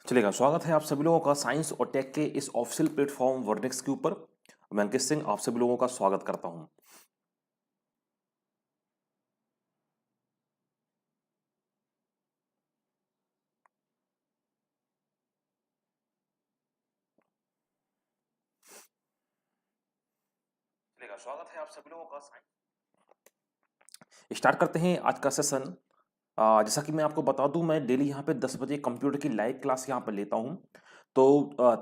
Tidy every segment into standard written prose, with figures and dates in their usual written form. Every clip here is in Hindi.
चलेगा। स्वागत है आप सभी लोगों का साइंस और टेक के इस ऑफिशियल प्लेटफॉर्म वर्नेक्स के ऊपर। मैं अंकित सिंह आप सभी लोगों का स्वागत करता हूं। चलेगा। स्वागत है आप सभी लोगों का साइंस। स्टार्ट करते हैं आज का सेशन। जैसा कि मैं आपको बता दूं, मैं डेली यहाँ पे 10 बजे कंप्यूटर की लाइव क्लास यहाँ पर लेता हूँ। तो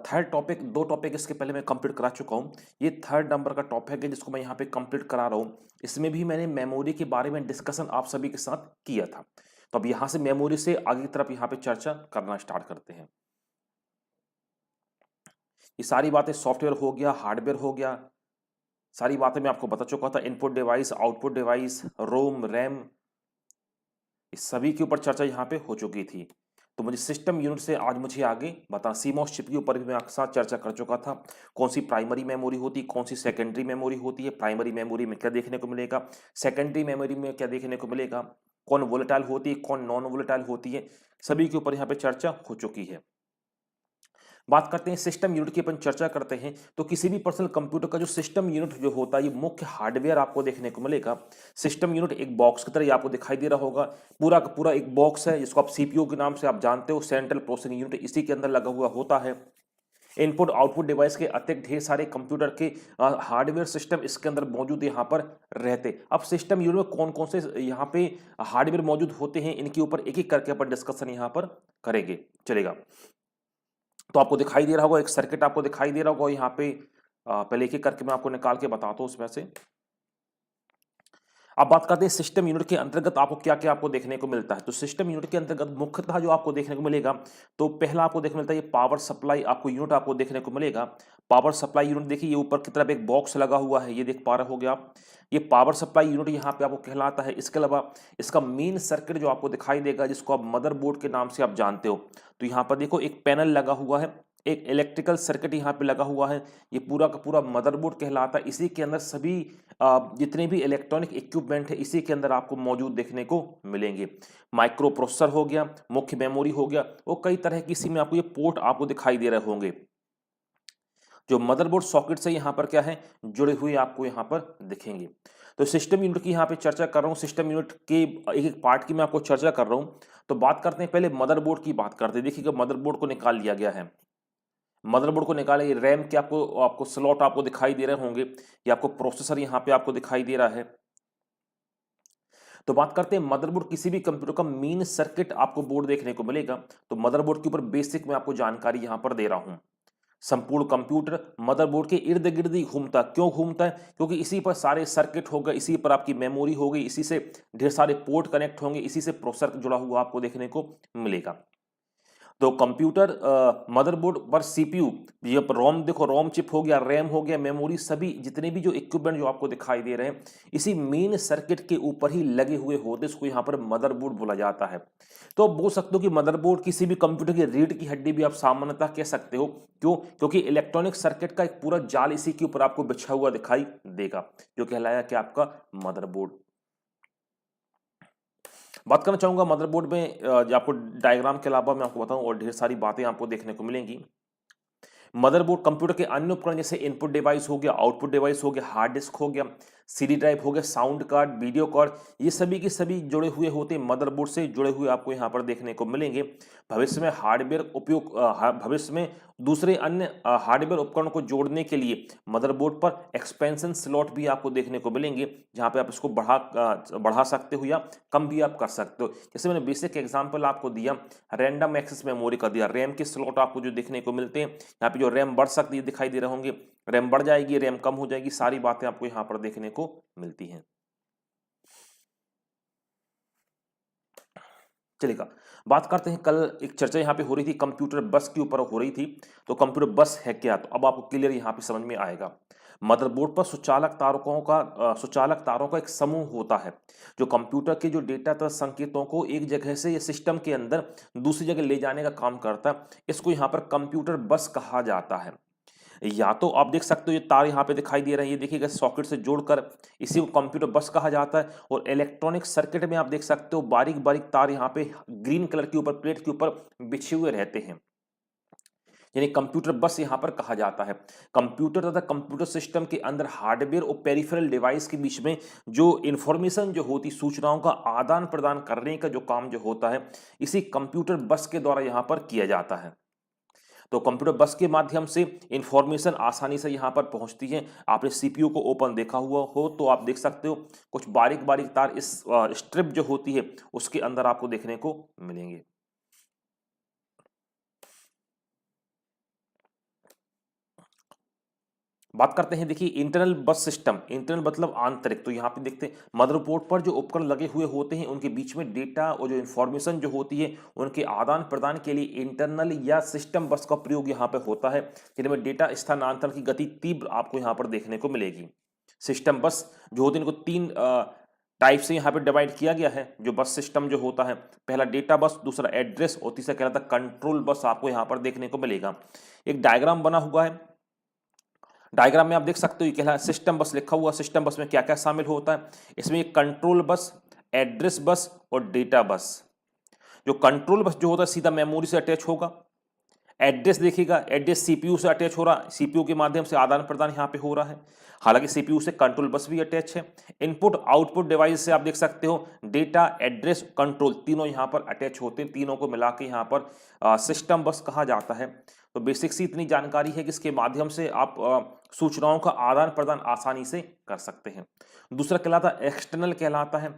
थर्ड टॉपिक, दो टॉपिक इसके पहले मैं कंप्लीट करा चुका हूँ। ये थर्ड नंबर का टॉपिक है जिसको मैं यहाँ पे कंप्लीट करा रहा हूँ। इसमें भी मैंने मेमोरी के बारे में डिस्कशन आप सभी के साथ किया था। तो अब यहाँ से मेमोरी से आगे की तरफ यहाँ पे चर्चा करना स्टार्ट करते हैं। ये सारी बातें सॉफ्टवेयर हो गया, हार्डवेयर हो गया, सारी बातें मैं आपको बता चुका था। इनपुट डिवाइस, आउटपुट डिवाइस, रोम, रैम, इस सभी के ऊपर चर्चा यहाँ पे हो चुकी थी। तो मुझे सिस्टम यूनिट से आज मुझे आगे बताना, सीमॉस चिप के ऊपर भी मैं आपके साथ चर्चा कर चुका था। कौन सी प्राइमरी मेमोरी होती है, कौन सी सेकेंडरी मेमोरी होती है, प्राइमरी मेमोरी में क्या देखने को मिलेगा, सेकेंडरी मेमोरी में क्या देखने को मिलेगा, कौन वोलेटाइल होती है, कौन नॉन वोलेटाइल होती है, सभी के ऊपर यहाँ पे चर्चा हो चुकी है। बात करते हैं सिस्टम यूनिट की, अपन चर्चा करते हैं। तो किसी भी पर्सनल कंप्यूटर का जो सिस्टम यूनिट जो होता है, ये मुख्य हार्डवेयर आपको देखने को मिलेगा। सिस्टम यूनिट एक बॉक्स की तरह ये आपको दिखाई दे रहा होगा। पूरा का पूरा एक बॉक्स है जिसको आप सीपीयू के नाम से आप जानते हो, सेंट्रल प्रोसेसिंग यूनिट, इसी के अंदर लगा हुआ होता है। इनपुट आउटपुट डिवाइस के अतिरिक्त ढेर सारे कंप्यूटर के हार्डवेयर सिस्टम इसके अंदर मौजूद यहाँ पर रहते। अब सिस्टम यूनिट में कौन कौन से यहाँ पे हार्डवेयर मौजूद होते हैं, इनके ऊपर एक एक करके अपन डिस्कशन यहाँ पर करेंगे। चलेगा। तो आपको दिखाई दे रहा होगा, एक सर्किट आपको दिखाई दे रहा होगा यहाँ पे। पहले एक एक करके मैं आपको निकाल के बताता हूँ उसमें से। अब बात करते हैं सिस्टम यूनिट के अंतर्गत आपको क्या क्या आपको देखने को मिलता है। तो सिस्टम यूनिट के अंतर्गत मुख्यतः जो आपको देखने को मिलेगा, तो पहला आपको देखने को मिलता है ये पावर सप्लाई आपको यूनिट आपको देखने को मिलेगा। पावर सप्लाई यूनिट देखिए, ये ऊपर की तरफ एक बॉक्स लगा हुआ है, ये देख पा रहे होगे आप। ये पावर सप्लाई यूनिट यहाँ पे आपको कहलाता है। इसके अलावा इसका मेन सर्किट जो आपको दिखाई देगा, जिसको आप मदरबोर्ड के नाम से आप जानते हो, तो यहाँ पर देखो एक पैनल लगा हुआ है, एक इलेक्ट्रिकल सर्किट यहाँ पे लगा हुआ है। ये पूरा का पूरा मदरबोर्ड कहलाता है। इसी के अंदर सभी जितने भी इलेक्ट्रॉनिक इक्विपमेंट है इसी के अंदर आपको मौजूद देखने को मिलेंगे। माइक्रो प्रोसेसर हो गया, मुख्य मेमोरी हो गया, और कई तरह की इसी में आपको ये पोर्ट आपको दिखाई दे रहे होंगे। जो मदरबोर्ड सॉकेट से यहाँ पर क्या है जुड़े हुए आपको यहाँ पर दिखेंगे। तो सिस्टम यूनिट की यहाँ पे चर्चा कर रहा हूँ। सिस्टम यूनिट के एक एक पार्ट की मैं आपको चर्चा कर रहा हूँ। तो बात करते हैं पहले मदरबोर्ड की बात करते हैं। देखिएगा, मदरबोर्ड को निकाल लिया गया है। मदरबोर्ड को निकाले, रैम के आपको आपको स्लॉट आपको दिखाई दे रहे होंगे। ये आपको प्रोसेसर यहाँ पे आपको दिखाई दे रहा है। तो बात करते हैं मदरबोर्ड, किसी भी कंप्यूटर का मेन सर्किट आपको बोर्ड देखने को मिलेगा। तो मदरबोर्ड के ऊपर बेसिक मैं आपको जानकारी यहाँ पर दे रहा हूँ। संपूर्ण कंप्यूटर मदरबोर्ड के इर्द गिर्द ही घूमता। क्यों घूमता है? क्योंकि इसी पर सारे सर्किट हो गए, इसी पर आपकी मेमोरी हो गई, इसी से ढेर सारे पोर्ट कनेक्ट होंगे, इसी से प्रोसेसर जुड़ा हुआ आपको देखने को मिलेगा। तो कंप्यूटर मदरबोर्ड पर सीपीयू, ये रोम देखो, रोम चिप हो गया, रैम हो गया, मेमोरी, सभी जितने भी जो इक्विपमेंट जो आपको दिखाई दे रहे हैं इसी मेन सर्किट के ऊपर ही लगे हुए होते, इसको यहाँ पर मदरबोर्ड बोला जाता है। तो आप बोल सकते हो कि मदरबोर्ड किसी भी कंप्यूटर की रीढ़ की हड्डी भी आप सामान्यतः कह सकते हो। क्यों? क्योंकि इलेक्ट्रॉनिक सर्किट का एक पूरा जाल इसी के ऊपर आपको बिछा हुआ दिखाई देगा, जो कहलाया कि आपका मदरबोर्ड। बात करना चाहूंगा मदरबोर्ड में जो आपको डायग्राम के अलावा मैं आपको बताऊं और ढेर सारी बातें आपको देखने को मिलेंगी। मदरबोर्ड कंप्यूटर के अन्य उपकरण जैसे इनपुट डिवाइस हो गया, आउटपुट डिवाइस हो गया, हार्ड डिस्क हो गया, सीडी ड्राइव हो गया, साउंड कार्ड, वीडियो कार्ड, ये सभी के सभी जुड़े हुए होते हैं, मदरबोर्ड से जुड़े हुए आपको यहाँ पर देखने को मिलेंगे। भविष्य में हार्डवेयर उपयोग भविष्य में दूसरे अन्य हार्डवेयर उपकरणों को जोड़ने के लिए मदरबोर्ड पर एक्सपेंशन स्लॉट भी आपको देखने को मिलेंगे, जहाँ पे आप इसको बढ़ा सकते हो या कम भी आप कर सकते हो। जैसे मैंने बेसिक एग्जांपल आपको दिया, रैंडम एक्सेस मेमोरी का दिया, रैम के स्लॉट आपको जो देखने को मिलते हैं, यहाँ पे जो रैम बढ़ सकती है दिखाई दे रहे होंगे, रैम बढ़ जाएगी, रैम कम हो जाएगी, सारी बातें आपको यहाँ पर देखने को मिलती हैं। चलेगा। बात करते हैं, कल एक चर्चा यहाँ पे हो रही थी कंप्यूटर बस के ऊपर हो रही थी। तो कंप्यूटर बस है क्या? तो अब आपको क्लियर यहाँ पे समझ में आएगा। मदरबोर्ड पर सुचालक तारों का एक समूह होता है, जो कंप्यूटर के जो डेटा तथा संकेतों को एक जगह से या सिस्टम के अंदर दूसरी जगह ले जाने का काम करता है। इसको यहाँ पर कंप्यूटर बस कहा जाता है। या तो आप देख सकते हो ये तार यहाँ पे दिखाई दे रहा है, ये देखिएगा सॉकेट से जोड़कर, इसी को कंप्यूटर बस कहा जाता है। और इलेक्ट्रॉनिक सर्किट में आप देख सकते हो बारीक बारीक तार यहाँ पे ग्रीन कलर के ऊपर, प्लेट के ऊपर बिछे हुए रहते हैं। यानी कंप्यूटर बस यहाँ पर कहा जाता है। कंप्यूटर तथा कंप्यूटर सिस्टम के अंदर हार्डवेयर और पेरिफेरल डिवाइस के बीच में जो इंफॉर्मेशन जो होती, सूचनाओं का आदान प्रदान करने का जो काम जो होता है, इसी कंप्यूटर बस के द्वारा यहाँ पर किया जाता है। तो कंप्यूटर बस के माध्यम से इंफॉर्मेशन आसानी से यहाँ पर पहुंचती है। आपने सीपीयू को ओपन देखा हुआ हो तो आप देख सकते हो कुछ बारीक बारीक तार इस स्ट्रिप जो होती है उसके अंदर आपको देखने को मिलेंगे। बात करते हैं, देखिए इंटरनल बस सिस्टम। इंटरनल मतलब आंतरिक। तो यहाँ पे देखते हैं मदरबोर्ड पर जो उपकरण लगे हुए होते हैं उनके बीच में डेटा और जो इंफॉर्मेशन जो होती है उनके आदान प्रदान के लिए इंटरनल या सिस्टम बस का प्रयोग यहाँ पे होता है, जिनमें डेटा स्थानांतरण की गति तीव्र आपको यहाँ पर देखने को मिलेगी। सिस्टम बस जो होती है इनको तीन टाइप से यहाँ पे डिवाइड किया गया है। जो बस सिस्टम जो होता है, पहला डेटा बस, दूसरा एड्रेस और तीसरा कहलाता है कंट्रोल बस, आपको यहाँ पर देखने को मिलेगा। एक डायग्राम बना हुआ है, डायग्राम में आप देख सकते हो क्या है, सिस्टम बस लिखा हुआ। सिस्टम बस में क्या क्या शामिल होता है, इसमें एक कंट्रोल बस, एड्रेस बस और डेटा बस। जो कंट्रोल बस जो होता है सीधा मेमोरी से अटैच होगा। एड्रेस देखिएगा, एड्रेस सीपीयू से अटैच हो रहा है, सीपीयू के माध्यम से आदान प्रदान यहाँ पे हो रहा है। हालांकि सीपीयू से कंट्रोल बस भी अटैच है। इनपुट आउटपुट डिवाइस से आप देख सकते हो डेटा, एड्रेस, कंट्रोल तीनों यहाँ पर अटैच होते हैं। तीनों को मिला के यहाँ पर सिस्टम बस कहा जाता है। तो बेसिक सी इतनी जानकारी है कि इसके माध्यम से आप सूचनाओं का आदान प्रदान आसानी से कर सकते हैं। दूसरा कहलाता है एक्सटर्नल कहलाता है।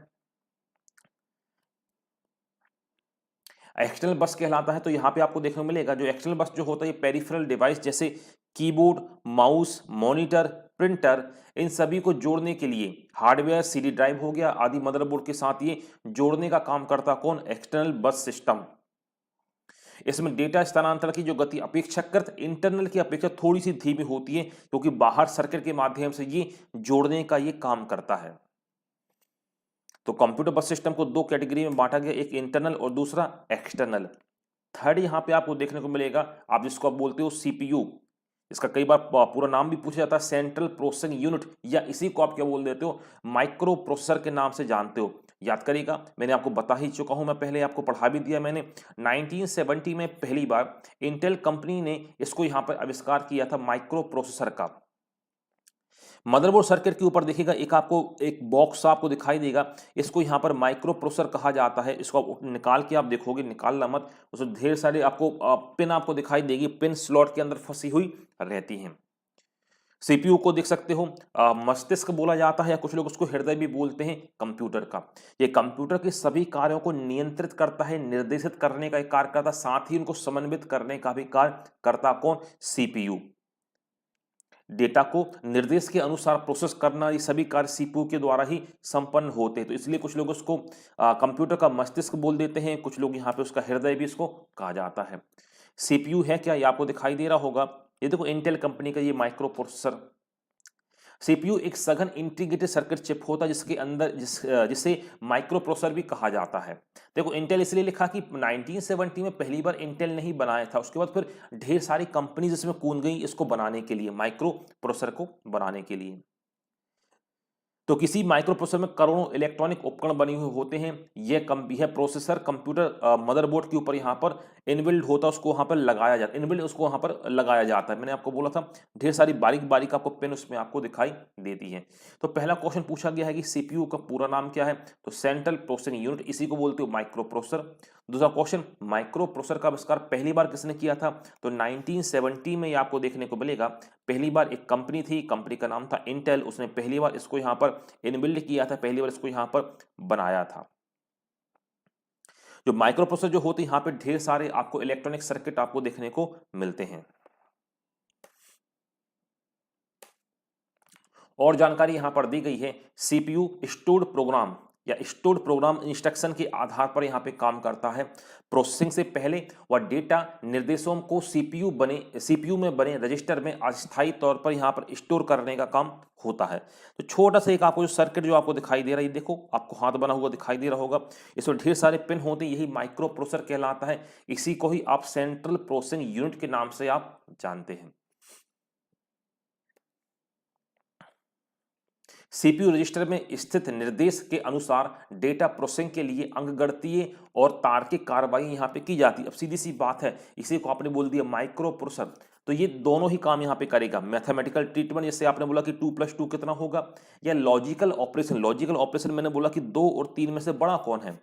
एक्सटर्नल बस कहलाता है तो यहाँ पे आपको देखने को मिलेगा जो एक्सटर्नल बस जो होता है ये पेरिफेरल डिवाइस जैसे कीबोर्ड, माउस, मॉनिटर, प्रिंटर, इन सभी को जोड़ने के लिए हार्डवेयर, सीडी ड्राइव हो गया आदि मदरबोर्ड के साथ ये जोड़ने का काम करता कौन, एक्सटर्नल बस सिस्टम। इसमें डेटा स्थानांतरण की जो गति अपेक्षाकृत इंटरनल की अपेक्षा थोड़ी सी धीमी होती है, क्योंकि बाहर सर्किट के माध्यम से ये जोड़ने का ये काम करता है। तो कंप्यूटर बस सिस्टम को दो कैटेगरी में बांटा गया, एक इंटरनल और दूसरा एक्सटर्नल। थर्ड यहाँ पे आपको देखने को मिलेगा, आप जिसको आप बोलते हो सीपीयू, इसका कई बार पूरा नाम भी पूछा जाता है सेंट्रल प्रोसेसिंग यूनिट, या इसी को आप क्या बोल देते हो, माइक्रो प्रोसेसर के नाम से जानते हो। याद करिएगा, मैंने आपको बता ही चुका हूं, मैं पहले आपको पढ़ा भी दिया मैंने। 1970 में पहली बार इंटेल कंपनी ने इसको यहाँ पर आविष्कार किया था, माइक्रो प्रोसेसर का। मदरबोर्ड सर्किट के ऊपर देखिएगा एक आपको एक बॉक्स आपको दिखाई देगा, इसको यहाँ पर माइक्रो प्रोसेसर कहा जाता है। इसको आप निकाल के आप देखोगे, निकालना मत, उसमें ढेर सारे आपको पिन आपको दिखाई देगी, पिन स्लॉट के अंदर फंसी हुई रहती हैं। सीपीयू को देख सकते हो मस्तिष्क बोला जाता है, या कुछ लोग उसको हृदय भी बोलते हैं कंप्यूटर का। ये कंप्यूटर के सभी कार्यों को नियंत्रित करता है, निर्देशित करने का एक कार्य करता, साथ ही उनको समन्वित करने का भी कार्य करता कौन, सीपीयू। डेटा को निर्देश के अनुसार प्रोसेस करना, ये सभी कार्य सीपीयू के द्वारा ही संपन्न होते हैं। तो इसलिए कुछ लोग उसको कंप्यूटर का मस्तिष्क बोल देते हैं, कुछ लोग यहाँ पे उसका हृदय भी इसको कहा जाता है। सीपीयू है क्या, ये आपको दिखाई दे रहा होगा, ये देखो इंटेल कंपनी का ये माइक्रो प्रोसेसर। सीपीयू एक सघन इंटीग्रेटेड सर्किट चिप होता है जिसके अंदर जिसे माइक्रो प्रोसेसर भी कहा जाता है। देखो इंटेल इसलिए लिखा कि 1970 में पहली बार इंटेल ने ही बनाया था, उसके बाद फिर ढेर सारी कंपनीज इसमें कूद गई इसको बनाने के लिए, माइक्रो प्रोसेसर को बनाने के लिए। तो किसी माइक्रो प्रोसेसर में करोड़ों इलेक्ट्रॉनिक उपकरण बने हुए होते हैं। यह प्रोसेसर कंप्यूटर मदरबोर्ड के ऊपर यहाँ पर इनबिल्ड होता है, उसको वहाँ पर लगाया जाता है, इनबिल्ड उसको वहाँ पर लगाया जाता है। मैंने आपको बोला था ढेर सारी बारीक बारीक आपको पिन उसमें आपको दिखाई देती है। तो पहला क्वेश्चन पूछा गया है कि सीपीयू का पूरा नाम क्या है, तो सेंट्रल प्रोसेसिंग यूनिट, इसी को बोलते हो माइक्रो प्रोसेसर। दूसरा क्वेश्चन, माइक्रो प्रोसेसर का आविष्कार पहली बार किसने किया था, तो 1970 में ये आपको देखने को मिलेगा। पहली बार एक कंपनी थी, कंपनी का नाम था इंटेल, उसने पहली बार इसको यहाँ पर इनबिल्ड किया था, पहली बार इसको यहाँ पर बनाया था। जो माइक्रो प्रोसेसर जो होते हैं यहाँ पे ढेर सारे आपको इलेक्ट्रॉनिक सर्किट आपको देखने को मिलते हैं। और जानकारी यहां पर दी गई है, सीपीयू स्टोर्ड प्रोग्राम या स्टोर्ड प्रोग्राम इंस्ट्रक्शन के आधार पर यहां पे काम करता है। प्रोसेसिंग से पहले वह डेटा निर्देशों को सीपीयू में बने रजिस्टर में अस्थायी तौर पर यहां पर स्टोर करने का काम होता है। तो छोटा सा एक आपको जो सर्किट जो आपको दिखाई दे रहा है, देखो आपको हाथ बना हुआ दिखाई दे रहा होगा, इसमें ढेर सारे पिन होते हैं, यही माइक्रो प्रोसेसर कहलाता है। इसी को ही आप सेंट्रल प्रोसेसिंग यूनिट के नाम से आप जानते हैं। सीपीयू रजिस्टर में स्थित निर्देश के अनुसार डेटा प्रोसेसिंग के लिए अंकगणितीय और तार्किक कार्रवाई यहाँ पे की जाती है। अब सीधी सी बात है, इसी को आपने बोल दिया माइक्रो प्रोसेसर, तो ये दोनों ही काम यहाँ पे करेगा। मैथमेटिकल ट्रीटमेंट, जैसे आपने बोला कि 2+2 कितना होगा, या लॉजिकल ऑपरेशन, लॉजिकल ऑपरेशन मैंने बोला कि 2 और 3 में से बड़ा कौन है,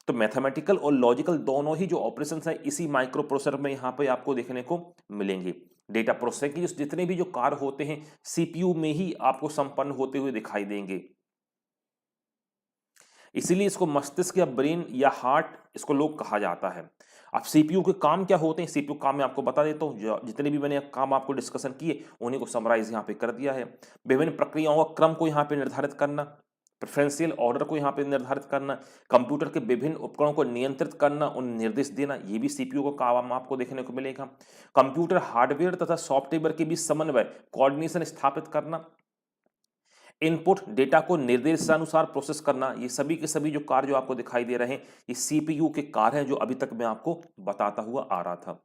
तो मैथमेटिकल और लॉजिकल दोनों ही जो ऑपरेशंस है इसी माइक्रो प्रोसेसर में यहाँ पे आपको देखने को मिलेंगे। डेटा प्रोसेसिंग के जितने भी जो कार्य होते हैं सीपीयू में ही आपको संपन्न होते हुए दिखाई देंगे। इसीलिए इसको मस्तिष्क या ब्रेन या हार्ट इसको लोग कहा जाता है। अब सीपीयू के काम क्या होते हैं, सीपीयू काम मैं आपको बता देता हूँ, जितने भी मैंने काम आपको डिस्कशन किए उन्हीं को समराइज यहाँ पे कर दिया है। विभिन्न प्रक्रियाओं का क्रम को यहाँ पे निर्धारित करना, प्रेफरेंशियल ऑर्डर को यहाँ पे निर्धारित करना, कंप्यूटर के विभिन्न उपकरणों को नियंत्रित करना, उन निर्देश देना, ये भी सीपीयू को काम आपको देखने को मिलेगा। कंप्यूटर हार्डवेयर तथा सॉफ्टवेयर के बीच समन्वय, कोऑर्डिनेशन स्थापित करना, इनपुट डेटा को निर्देशानुसार प्रोसेस करना, ये सभी के सभी जो कार्य जो आपको दिखाई दे रहे हैं ये सीपीयू के कार्य हैं जो अभी तक मैं आपको बताता हुआ आ रहा था।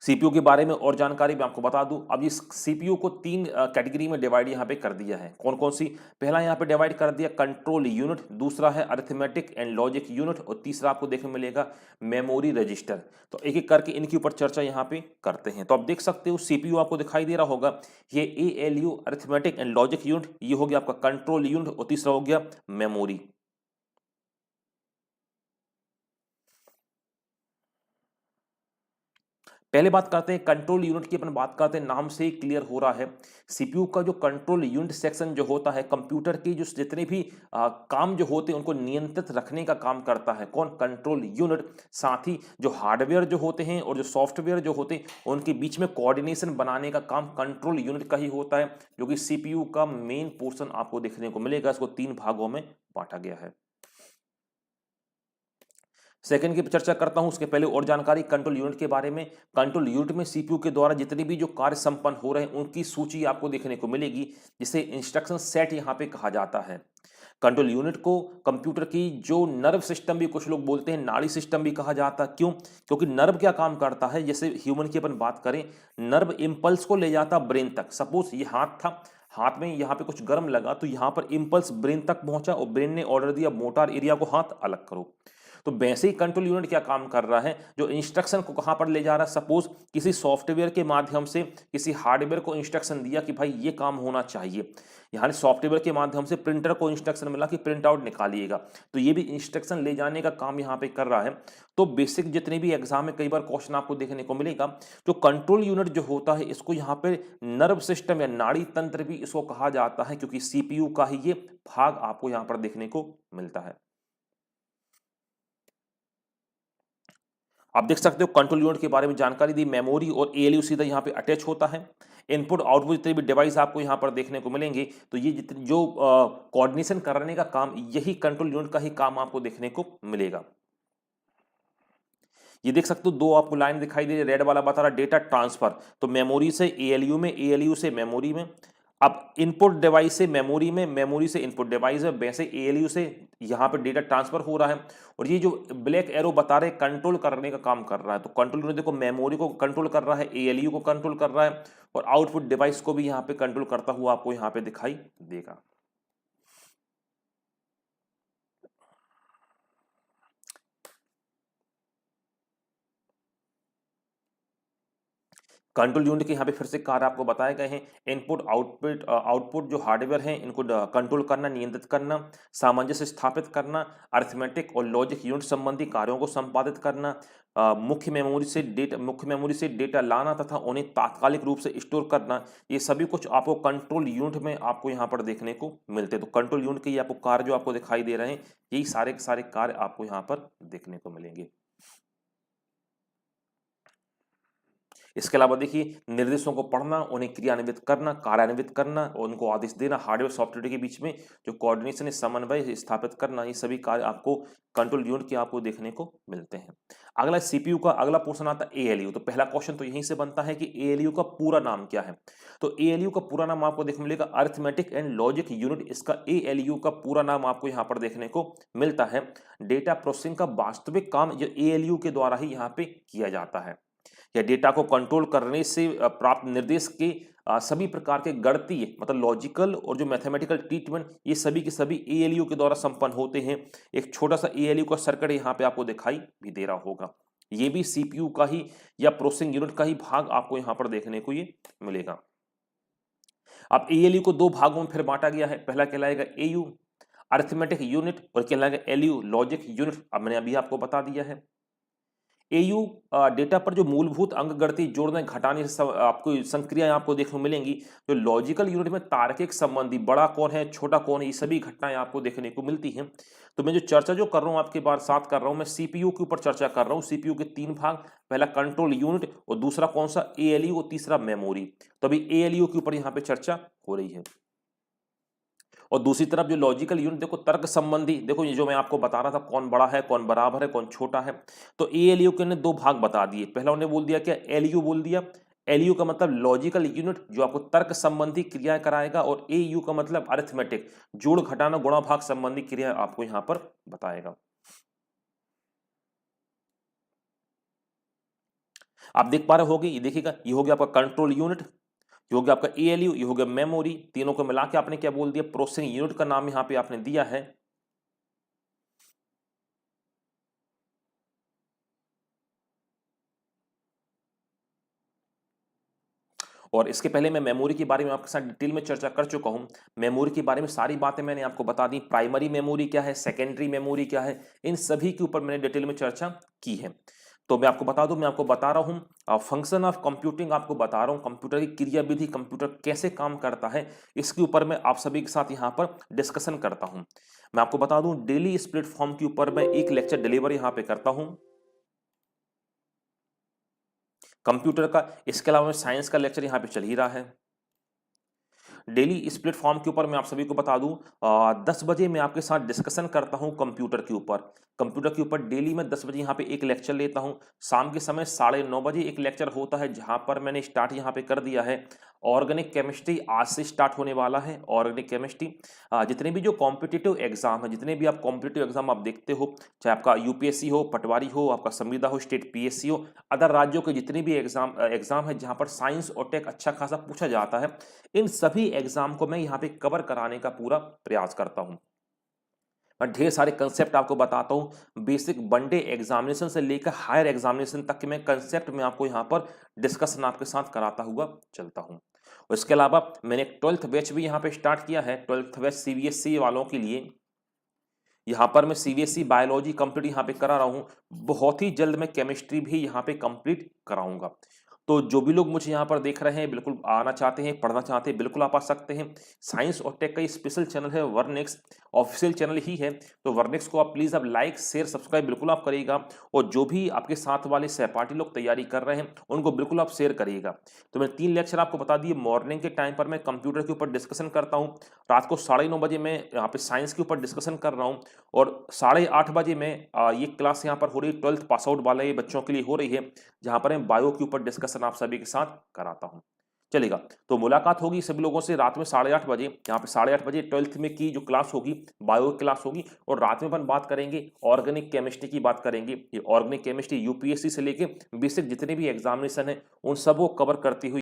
सीपीयू के बारे में और जानकारी मैं आपको बता दूं। अब इस सीपीयू को 3 कैटेगरी में डिवाइड यहाँ पे कर दिया है। कौन कौन सी, पहला यहाँ पे डिवाइड कर दिया कंट्रोल यूनिट, दूसरा है अरिथमेटिक एंड लॉजिक यूनिट, और तीसरा आपको देखने मिलेगा मेमोरी रजिस्टर। तो एक एक करके इनके ऊपर चर्चा यहाँ पे करते हैं। तो आप देख सकते हो सीपीयू आपको दिखाई दे रहा होगा, ये ALU arithmetic and logic unit, ये हो गया आपका कंट्रोल यूनिट, और तीसरा हो गया मेमोरी। पहले बात करते हैं कंट्रोल यूनिट की, अपन बात करते हैं, नाम से ही क्लियर हो रहा है सीपीयू का जो कंट्रोल यूनिट सेक्शन जो होता है कंप्यूटर की जो जितने भी काम जो होते हैं उनको नियंत्रित रखने का काम करता है कौन, कंट्रोल यूनिट। साथ ही जो हार्डवेयर जो होते हैं और जो सॉफ्टवेयर जो होते हैं उनके बीच में कोऑर्डिनेशन बनाने का काम कंट्रोल यूनिट का ही होता है, जो कि सीपीयू का मेन पोर्शन आपको देखने को मिलेगा। इसको 3 भागों में बांटा गया है। सेकंड की चर्चा करता हूं, उसके पहले और जानकारी कंट्रोल यूनिट के बारे में। कंट्रोल यूनिट में सीपीयू के द्वारा जितने भी जो कार्य संपन्न हो रहे हैं उनकी सूची आपको देखने को मिलेगी, जिसे इंस्ट्रक्शन सेट यहां पे कहा जाता है। कंट्रोल यूनिट को कंप्यूटर की जो नर्व सिस्टम भी कुछ लोग बोलते हैं नाड़ी सिस्टम भी कहा जाता है। क्यों? क्योंकि नर्व क्या काम करता है, जैसे ह्यूमन की अपन बात करें, नर्व इंपल्स को ले जाता ब्रेन तक। सपोज ये हाथ था, हाथ में यहाँ पे कुछ गर्म लगा तो यहाँ पर इंपल्स ब्रेन तक पहुंचा और ब्रेन ने ऑर्डर दिया मोटार एरिया को हाथ अलग करो। तो वैसे ही कंट्रोल यूनिट क्या काम कर रहा है, जो इंस्ट्रक्शन को कहां पर ले जा रहा है, सपोज किसी सॉफ्टवेयर के माध्यम से किसी हार्डवेयर को इंस्ट्रक्शन दिया कि भाई ये काम होना चाहिए, यानी सॉफ्टवेयर के माध्यम से प्रिंटर को इंस्ट्रक्शन मिला कि प्रिंट आउट निकालिएगा, तो ये भी इंस्ट्रक्शन ले जाने का काम यहाँ पे कर रहा है। तो बेसिक जितने भी एग्जाम में कई बार क्वेश्चन आपको देखने को मिलेगा, जो कंट्रोल यूनिट जो होता है इसको यहाँ पे नर्व सिस्टम या नाड़ी तंत्र भी इसको कहा जाता है, क्योंकि सीपीयू का ही ये भाग आपको यहाँ पर देखने को मिलता है। आप देख सकते हो कंट्रोल यूनिट के बारे में जानकारी दी, मेमोरी और एएलयू सीधा यहाँ पे अटैच होता है। इनपुट आउटपुट जितने भी डिवाइस आपको यहाँ पर देखने को मिलेंगे, तो ये जितने जो कोऑर्डिनेशन करने का काम, यही कंट्रोल यूनिट का ही काम आपको देखने को मिलेगा। ये देख सकते हो 2 आपको लाइन दिखाई दे रही है, रेड वाला बता रहा डेटा ट्रांसफर, तो मेमोरी से एएलयू में, एएलयू से मेमोरी में। अब इनपुट डिवाइस से मेमोरी में, मेमोरी से इनपुट डिवाइस में, वैसे एएलयू से यहाँ पे डेटा ट्रांसफर हो रहा है। और ये जो ब्लैक एरो बता रहे कंट्रोल करने का काम कर रहा है, तो कंट्रोल यूनिट देखो मेमोरी को कंट्रोल कर रहा है, एएलयू को कंट्रोल कर रहा है, और आउटपुट डिवाइस को भी यहाँ पे कंट्रोल करता हुआ आपको यहाँ पे दिखाई देगा। कंट्रोल यूनिट के यहाँ पे फिर से कार्य आपको बताए गए हैं, इनपुट आउटपुट आउटपुट जो हार्डवेयर हैं इनको कंट्रोल करना, नियंत्रित करना, सामंजस्य स्थापित करना, अरिथमेटिक और लॉजिक यूनिट संबंधी कार्यों को संपादित करना, मुख्य मेमोरी से डेटा लाना तथा उन्हें तात्कालिक रूप से स्टोर करना, ये सभी कुछ आपको कंट्रोल यूनिट में आपको यहाँ पर देखने को मिलते हैं। तो कंट्रोल यूनिट के ये आपको कार्य जो आपको दिखाई दे रहे हैं, यही सारे के सारे कार्य आपको यहाँ पर देखने को मिलेंगे। इसके अलावा देखिए निर्देशों को पढ़ना, उन्हें क्रियान्वित करना, कार्यान्वित करना और उनको आदेश देना, हार्डवेयर सॉफ्टवेयर के बीच में जो कोऑर्डिनेशन समन्वय स्थापित करना, ये सभी कार्य आपको कंट्रोल यूनिट के आपको देखने को मिलते हैं। अगला सीपीयू का अगला पोर्शन आता है एएलयू। तो पहला क्वेश्चन तो यहीं से बनता है कि एएलयू का पूरा नाम क्या है। तो एएलयू का पूरा नाम आपको देखने मिलेगा अरिथमेटिक एंड लॉजिक यूनिट। इसका एएलयू का पूरा नाम आपको यहाँ पर देखने को मिलता है। डेटा प्रोसेसिंग का वास्तविक काम जो एएलयू के द्वारा ही यहाँ पे किया जाता है, या डेटा को कंट्रोल करने से प्राप्त निर्देश के सभी प्रकार के गणितीय मतलब लॉजिकल और जो मैथमेटिकल ट्रीटमेंट ये सभी के सभी एएलयू के द्वारा संपन्न होते हैं। एक छोटा सा एएलयू का सर्किट यहाँ पे आपको दिखाई भी दे रहा होगा। ये भी सीपीयू का ही या प्रोसेसिंग यूनिट का ही भाग आपको यहाँ पर देखने को ये मिलेगा। अब एएलयू को दो भागों में फिर बांटा गया है। पहला कहलाएगा एयू अरिथमेटिक यूनिट और कहलाएगा एलयू लॉजिक यूनिट। अब मैंने अभी आपको बता दिया है। एयू डेटा पर जो मूलभूत अंक गणितीय जोड़ने घटाने से आपको संक्रियाएं आपको देखने को मिलेंगी। जो लॉजिकल यूनिट में तार्किक संबंधी बड़ा कौन है छोटा कौन है ये सभी घटनाएं आपको देखने को मिलती हैं। तो मैं जो चर्चा जो कर रहा हूँ आपके बार साथ कर रहा हूँ मैं सीपीयू के ऊपर चर्चा कर रहा हूँ। सीपीयू के तीन भाग, पहला कंट्रोल यूनिट और दूसरा कौन सा एएलयू और तीसरा मेमोरी। तो अभी एएलयू के ऊपर यहाँ पे चर्चा हो रही है। और दूसरी तरफ जो लॉजिकल यूनिट देखो तर्क संबंधी, देखो ये जो मैं आपको बता रहा था कौन बड़ा है कौन बराबर है कौन छोटा है। तो एएलयू के ने दो भाग बता दिए। पहला उन्हें बोल दिया क्या एलयू बोल दिया। एलयू का मतलब लॉजिकल यूनिट जो आपको तर्क संबंधी क्रियाएं कराएगा और एयू का मतलब अरिथमेटिक जोड़ घटाना गुणा भाग संबंधी क्रिया आपको यहाँ पर बताएगा। आप देख पा रहे होगे, ये देखिएगा ये हो गया आपका कंट्रोल यूनिट, ये हो गया आपका एएलयू, ये हो गया मेमोरी। तीनों को मिला के आपने क्या बोल दिया प्रोसेसिंग यूनिट का नाम यहाँ पे आपने दिया है। और इसके पहले मैं मेमोरी के बारे में आपके साथ डिटेल में चर्चा कर चुका हूं। मेमोरी के बारे में सारी बातें मैंने आपको बता दी। प्राइमरी मेमोरी क्या है, सेकेंडरी मेमोरी क्या है, इन सभी के ऊपर मैंने डिटेल में चर्चा की है। तो मैं आपको बता दूं, मैं आपको बता रहा हूं फंक्शन ऑफ कंप्यूटिंग, आपको बता रहा हूं कंप्यूटर की क्रियाविधि, कंप्यूटर कैसे काम करता है, इसके ऊपर मैं आप सभी के साथ यहाँ पर डिस्कशन करता हूँ। मैं आपको बता दूं डेली इस प्लेटफॉर्म के ऊपर मैं एक लेक्चर डिलीवर यहाँ पे करता हूँ कंप्यूटर का। इसके अलावा साइंस का लेक्चर यहाँ पे चल ही रहा है डेली इस प्लेटफॉर्म के ऊपर। मैं आप सभी को बता दूं 10 बजे मैं आपके साथ डिस्कशन करता हूं कंप्यूटर के ऊपर। कंप्यूटर के ऊपर डेली मैं 10 बजे यहाँ पे एक लेक्चर लेता हूं। शाम के समय 9:30 बजे एक लेक्चर होता है जहां पर मैंने स्टार्ट यहाँ पे कर दिया है ऑर्गेनिक केमिस्ट्री। आज से स्टार्ट होने वाला है ऑर्गेनिक केमिस्ट्री। जितने भी जो कॉम्पिटिटिव एग्जाम है, जितने भी आप कॉम्पिटिटिव एग्जाम आप देखते हो, चाहे आपका यूपीएससी हो, पटवारी हो, आपका संविदा हो, स्टेट पीएससी हो, अदर राज्यों के जितने भी एग्जाम है जहां पर साइंस और टेक अच्छा खासा पूछा जाता है, इन सभी एग्जाम को मैं यहाँ पे कवर कराने का पूरा प्रयास करता हूँ। मैं ढेर सारे कंसेप्ट आपको बताता हूँ, बेसिक वनडे एग्जामिनेशन से लेकर हायर एग्जामिनेशन तक के मैं कंसेप्ट में आपको यहाँ पर डिस्कशन आपके साथ कराता हुआ चलता हूँ। और इसके अलावा मैंने एक 12th बैच भी यहाँ पे स्टार्ट किया है, 12th बैच सीबीएसई वालों के लिए। यहाँ पर मैं सीबीएसई बायोलॉजी कंप्लीट यहाँ पे करा रहा हूँ। बहुत ही जल्द मैं केमिस्ट्री भी यहाँ पे कंप्लीट कराऊंगा। तो जो भी लोग मुझे यहाँ पर देख रहे हैं, बिल्कुल आना चाहते हैं, पढ़ना चाहते हैं, बिल्कुल आप आ सकते हैं। साइंस और टेक का स्पेशल चैनल है वर्नेक्स, ऑफिशियल चैनल ही है। तो वर्नेक्स को आप प्लीज़ आप लाइक शेयर सब्सक्राइब बिल्कुल आप करिएगा। और जो भी आपके साथ वाले सहपाठी लोग तैयारी कर रहे हैं उनको बिल्कुल आप शेयर करिएगा। तो मैं 3 लेक्चर आपको बता दिए। मॉर्निंग के टाइम पर मैं कंप्यूटर के ऊपर डिस्कशन करता हूँ। रात को 9:30 बजे मैं यहाँ पे साइंस के ऊपर डिस्कशन कर रहा हूँ। और 8:30 बजे में ये क्लास यहाँ पर हो रही है 12th पास आउट वाले बच्चों के लिए हो रही है, जहाँ पर मैं बायो के ऊपर डिस्कशन आप सभी के साथ कराता हूँ। चलेगा, तो मुलाकात होगी सभी लोगों से रात में 8:30 बजे। यहाँ पे 8:30 बजे 12th में की जो क्लास होगी बायो क्लास होगी। और रात में अपन बात करेंगे ऑर्गेनिक केमिस्ट्री की बात करेंगे। ये ऑर्गेनिक केमिस्ट्री यूपीएससी से लेके बेसिक जितने भी एग्जामिनेशन है उन सबको कवर करती हुई